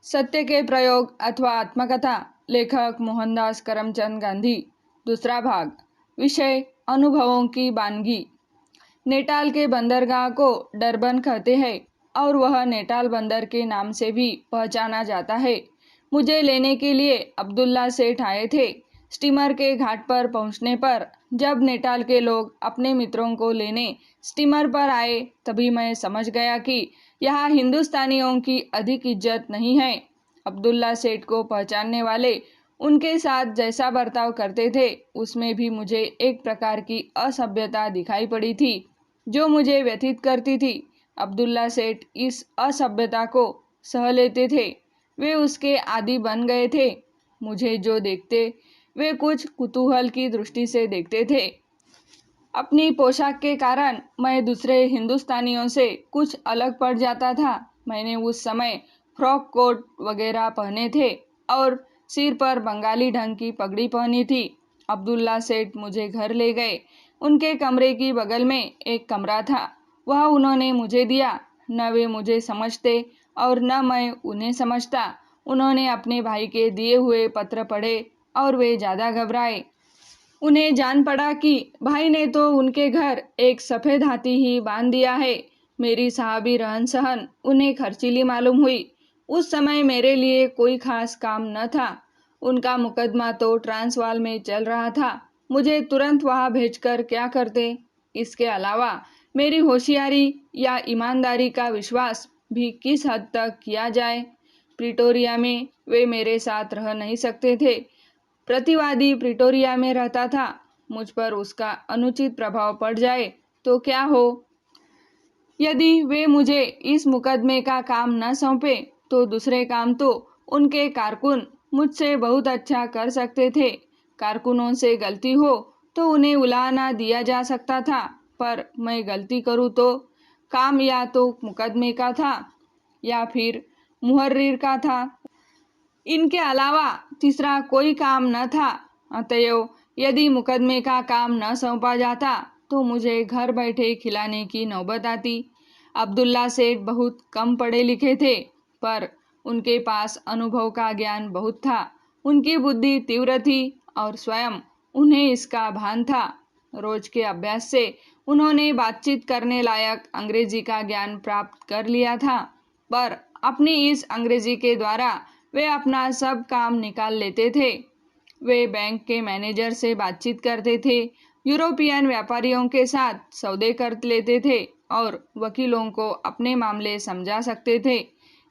सत्य के प्रयोग अथवा आत्मकथा। लेखक मोहनदास करमचंद गांधी। दूसरा भाग। विषय अनुभवों की वानगी। नेटाल के बंदरगाह को डरबन कहते हैं और वह नेटाल बंदर के नाम से भी पहचाना जाता है। मुझे लेने के लिए अब्दुल्ला सेठ आए थे। स्टीमर के घाट पर पहुंचने पर जब नेटाल के लोग अपने मित्रों को लेने स्टीमर पर आए तभी मैं समझ गया कि यहाँ हिंदुस्तानियों की अधिक इज्जत नहीं है। अब्दुल्ला सेठ को पहचानने वाले उनके साथ जैसा बर्ताव करते थे उसमें भी मुझे एक प्रकार की असभ्यता दिखाई पड़ी थी जो मुझे व्यथित करती थी। अब्दुल्ला सेठ इस असभ्यता को सह लेते थे। वे उसके आदी बन गए थे। मुझे जो देखते वे कुछ कुतूहल की दृष्टि से देखते थे। अपनी पोशाक के कारण मैं दूसरे हिंदुस्तानियों से कुछ अलग पड़ जाता था। मैंने उस समय फ्रॉक कोट वगैरह पहने थे और सिर पर बंगाली ढंग की पगड़ी पहनी थी। अब्दुल्ला सेठ मुझे घर ले गए। उनके कमरे की बगल में एक कमरा था, वह उन्होंने मुझे दिया। न वे मुझे समझते और न मैं उन्हें समझता। उन्होंने अपने भाई के दिए हुए पत्र पढ़े और वे ज़्यादा घबराए। उन्हें जान पड़ा कि भाई ने तो उनके घर एक सफ़ेद हाथी ही बांध दिया है। मेरी साहबी रहन सहन उन्हें खर्चीली मालूम हुई। उस समय मेरे लिए कोई खास काम न था। उनका मुकदमा तो ट्रांसवाल में चल रहा था। मुझे तुरंत वहाँ भेजकर क्या करते। इसके अलावा मेरी होशियारी या ईमानदारी का विश्वास भी किस हद तक किया जाए। प्रिटोरिया में वे मेरे साथ रह नहीं सकते थे। प्रतिवादी प्रिटोरिया में रहता था। मुझ पर उसका अनुचित प्रभाव पड़ जाए तो क्या हो। यदि वे मुझे इस मुकदमे का काम न सौंपे तो दूसरे काम तो उनके कारकुन मुझसे बहुत अच्छा कर सकते थे। कारकुनों से गलती हो तो उन्हें उलाहना दिया जा सकता था, पर मैं गलती करूँ तो काम या तो मुकदमे का था या फिर मुहर्रिर का था। इनके अलावा तीसरा कोई काम न था। अतएव यदि मुकदमे का काम न सौंपा जाता तो मुझे घर बैठे खिलाने की नौबत आती। अब्दुल्ला सेठ बहुत कम पढ़े लिखे थे, पर उनके पास अनुभव का ज्ञान बहुत था। उनकी बुद्धि तीव्र थी और स्वयं उन्हें इसका भान था। रोज के अभ्यास से उन्होंने बातचीत करने लायक अंग्रेजी का ज्ञान प्राप्त कर लिया था, पर अपनी इस अंग्रेजी के द्वारा वे अपना सब काम निकाल लेते थे। वे बैंक के मैनेजर से बातचीत करते थे, यूरोपियन व्यापारियों के साथ सौदे कर लेते थे और वकीलों को अपने मामले समझा सकते थे।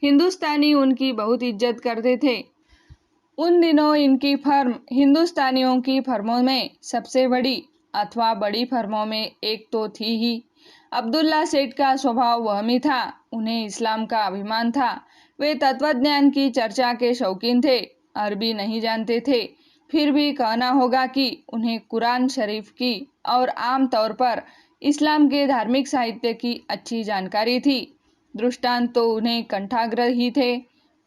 हिंदुस्तानी उनकी बहुत इज्जत करते थे। उन दिनों इनकी फर्म हिंदुस्तानियों की फर्मों में सबसे बड़ी अथवा बड़ी फर्मों में एक तो थी ही। अब्दुल्ला सेठ का स्वभाव वहमी था। उन्हें इस्लाम का अभिमान था। वे तत्वज्ञान की चर्चा के शौकीन थे। अरबी नहीं जानते थे, फिर भी कहना होगा कि उन्हें कुरान शरीफ की और आम तौर पर इस्लाम के धार्मिक साहित्य की अच्छी जानकारी थी। दृष्टांत तो उन्हें कंठाग्र ही थे।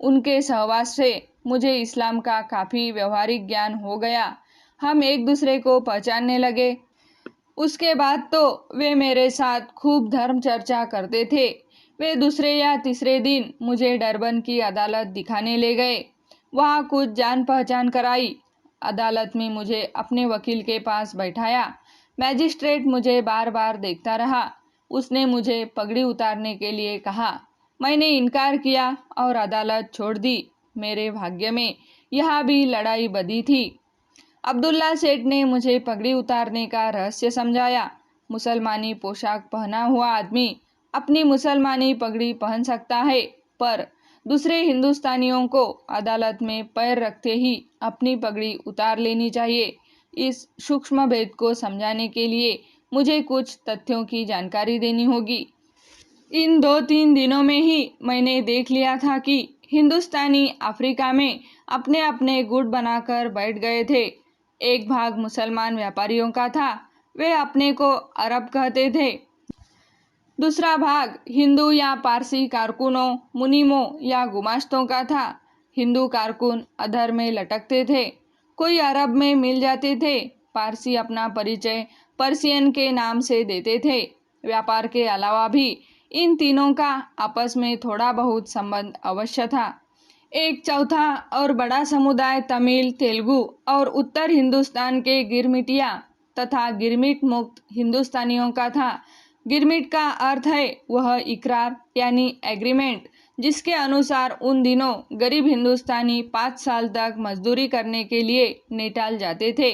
उनके सहवास से मुझे इस्लाम का काफ़ी व्यवहारिक ज्ञान हो गया। हम एक दूसरे को पहचानने लगे। उसके बाद तो वे मेरे साथ खूब धर्म चर्चा करते थे। वे दूसरे या तीसरे दिन मुझे डरबन की अदालत दिखाने ले गए। वहाँ कुछ जान पहचान कराई। अदालत में मुझे अपने वकील के पास बैठाया। मैजिस्ट्रेट मुझे बार बार देखता रहा। उसने मुझे पगड़ी उतारने के लिए कहा। मैंने इनकार किया और अदालत छोड़ दी। मेरे भाग्य में यहाँ भी लड़ाई बधी थी। अब्दुल्ला सेठ ने मुझे पगड़ी उतारने का रहस्य समझाया। मुसलमानी पोशाक पहना हुआ आदमी अपनी मुसलमानी पगड़ी पहन सकता है, पर दूसरे हिंदुस्तानियों को अदालत में पैर रखते ही अपनी पगड़ी उतार लेनी चाहिए। इस सूक्ष्म भेद को समझाने के लिए मुझे कुछ तथ्यों की जानकारी देनी होगी। इन 2-3 दिनों में ही मैंने देख लिया था कि हिंदुस्तानी अफ्रीका में अपने अपने गुट बनाकर बैठ गए थे। एक भाग मुसलमान व्यापारियों का था, वे अपने को अरब कहते थे। दूसरा भाग हिंदू या पारसी कारकुनों, मुनीमों या गुमाश्तों का था। हिंदू कारकुन अधर में लटकते थे, कोई अरब में मिल जाते थे। पारसी अपना परिचय पर्शियन के नाम से देते थे। व्यापार के अलावा भी इन तीनों का आपस में थोड़ा बहुत संबंध अवश्य था। एक चौथा और बड़ा समुदाय तमिल, तेलुगु और उत्तर हिंदुस्तान के गिरमिटिया तथा गिरमिट मुक्त हिंदुस्तानियों का था। गिरमिट का अर्थ है वह इकरार यानी एग्रीमेंट, जिसके अनुसार उन दिनों गरीब हिंदुस्तानी 5 साल तक मजदूरी करने के लिए नेटाल जाते थे।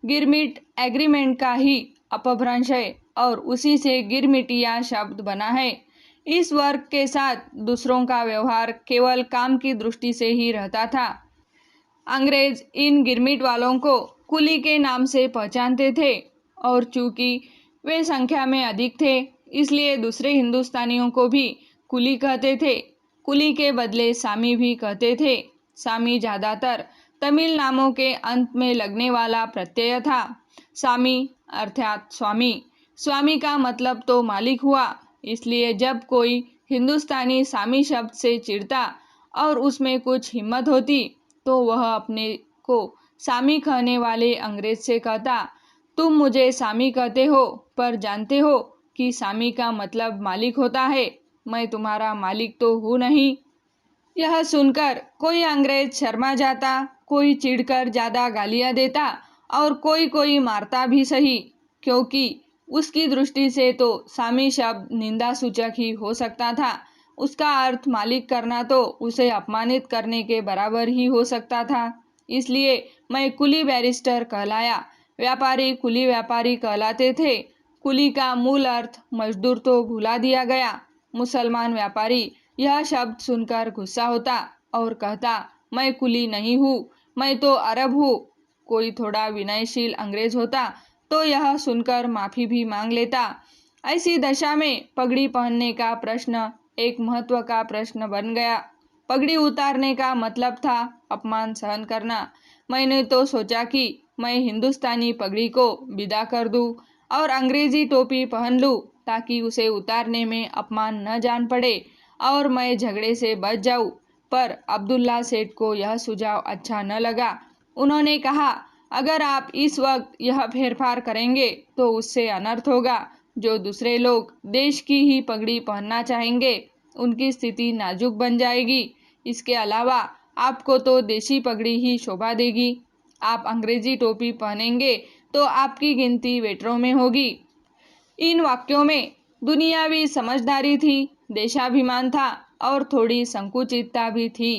गिरमिट एग्रीमेंट का ही अपभ्रंश है और उसी से गिरमिटिया शब्द बना है। इस वर्ग के साथ दूसरों का व्यवहार केवल काम की दृष्टि से ही रहता था। अंग्रेज इन गिरमिट वालों को कुली के नाम से पहचानते थे और चूंकि वे संख्या में अधिक थे, इसलिए दूसरे हिंदुस्तानियों को भी कुली कहते थे। कुली के बदले सामी भी कहते थे। सामी ज़्यादातर तमिल नामों के अंत में लगने वाला प्रत्यय था। सामी अर्थात स्वामी। स्वामी का मतलब तो मालिक हुआ, इसलिए जब कोई हिंदुस्तानी सामी शब्द से चिढ़ता और उसमें कुछ हिम्मत होती तो वह अपने को सामी कहने वाले अंग्रेज से कहता, तुम मुझे सामी कहते हो, पर जानते हो कि सामी का मतलब मालिक होता है। मैं तुम्हारा मालिक तो हूँ नहीं। यह सुनकर कोई अंग्रेज शर्मा जाता, कोई चिढ़कर ज़्यादा गालियाँ देता और कोई मारता भी सही, क्योंकि उसकी दृष्टि से तो सामी शब्द निंदा सूचक ही हो सकता था। उसका अर्थ मालिक करना तो उसे अपमानित करने के बराबर ही हो सकता था। इसलिए मैं कुली बैरिस्टर कहलाया। व्यापारी कुली व्यापारी कहलाते थे। कुली का मूल अर्थ मजदूर तो भुला दिया गया। मुसलमान व्यापारी यह शब्द सुनकर गुस्सा होता और कहता, मैं कुली नहीं हूँ, मैं तो अरब हूँ। कोई थोड़ा विनयशील अंग्रेज होता तो यह सुनकर माफ़ी भी मांग लेता। ऐसी दशा में पगड़ी पहनने का प्रश्न एक महत्व का प्रश्न बन गया। पगड़ी उतारने का मतलब था अपमान सहन करना। मैंने तो सोचा कि मैं हिंदुस्तानी पगड़ी को विदा कर दूं और अंग्रेजी टोपी पहन लूं, ताकि उसे उतारने में अपमान न जान पड़े और मैं झगड़े से बच जाऊं। पर अब्दुल्ला सेठ को यह सुझाव अच्छा न लगा। उन्होंने कहा, अगर आप इस वक्त यह फेरफार करेंगे तो उससे अनर्थ होगा। जो दूसरे लोग देश की ही पगड़ी पहनना चाहेंगे, उनकी स्थिति नाजुक बन जाएगी। इसके अलावा आपको तो देशी पगड़ी ही शोभा देगी। आप अंग्रेजी टोपी पहनेंगे तो आपकी गिनती वेटरों में होगी। इन वाक्यों में दुनियावी समझदारी थी, देशाभिमान था और थोड़ी संकुचितता भी थी।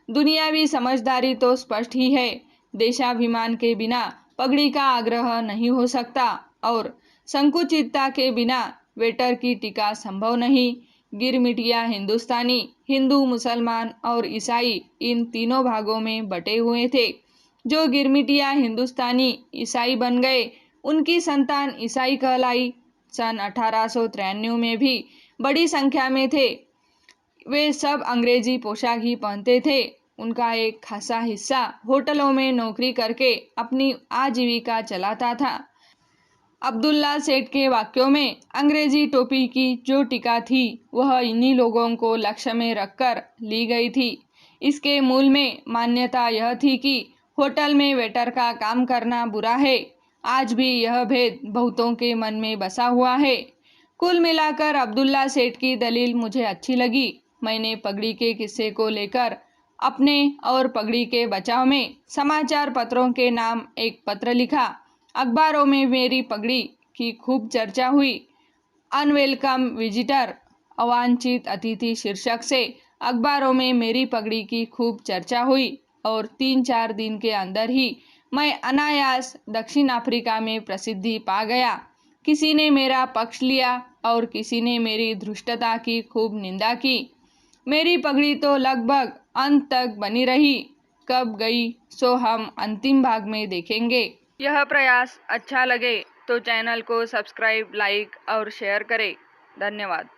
दुनियावी समझदारी तो स्पष्ट ही है, देशाभिमान के बिना पगड़ी का आग्रह नहीं हो सकता और संकुचितता के बिना वेटर की टीका संभव नहीं। गिरमिटिया हिंदुस्तानी हिंदू, मुसलमान और ईसाई इन तीनों भागों में बटे हुए थे। जो गिरमिटिया हिंदुस्तानी ईसाई बन गए, उनकी संतान ईसाई कहलाई। सन 1893 में भी बड़ी संख्या में थे। वे सब अंग्रेजी पोशाक ही पहनते थे। उनका एक खासा हिस्सा होटलों में नौकरी करके अपनी आजीविका चलाता था। अब्दुल्ला सेठ के वाक्यों में अंग्रेजी टोपी की जो टीका थी, वह इन्हीं लोगों को लक्ष्य में रखकर ली गई थी। इसके मूल में मान्यता यह थी कि होटल में वेटर का काम करना बुरा है। आज भी यह भेद बहुतों के मन में बसा हुआ है। कुल मिलाकर अब्दुल्ला सेठ की दलील मुझे अच्छी लगी। मैंने पगड़ी के किस्से को लेकर अपने और पगड़ी के बचाव में समाचार पत्रों के नाम एक पत्र लिखा। अखबारों में मेरी पगड़ी की खूब चर्चा हुई। अनवेलकम विजिटर, अवांछित अतिथि शीर्षक से अखबारों में मेरी पगड़ी की खूब चर्चा हुई और 3-4 दिन के अंदर ही मैं अनायास दक्षिण अफ्रीका में प्रसिद्धि पा गया। किसी ने मेरा पक्ष लिया और किसी ने मेरी धृष्टता की खूब निंदा की। मेरी पगड़ी तो लगभग अंत तक बनी रही। कब गई सो हम अंतिम भाग में देखेंगे। यह प्रयास अच्छा लगे तो चैनल को सब्सक्राइब, लाइक और शेयर करें। धन्यवाद।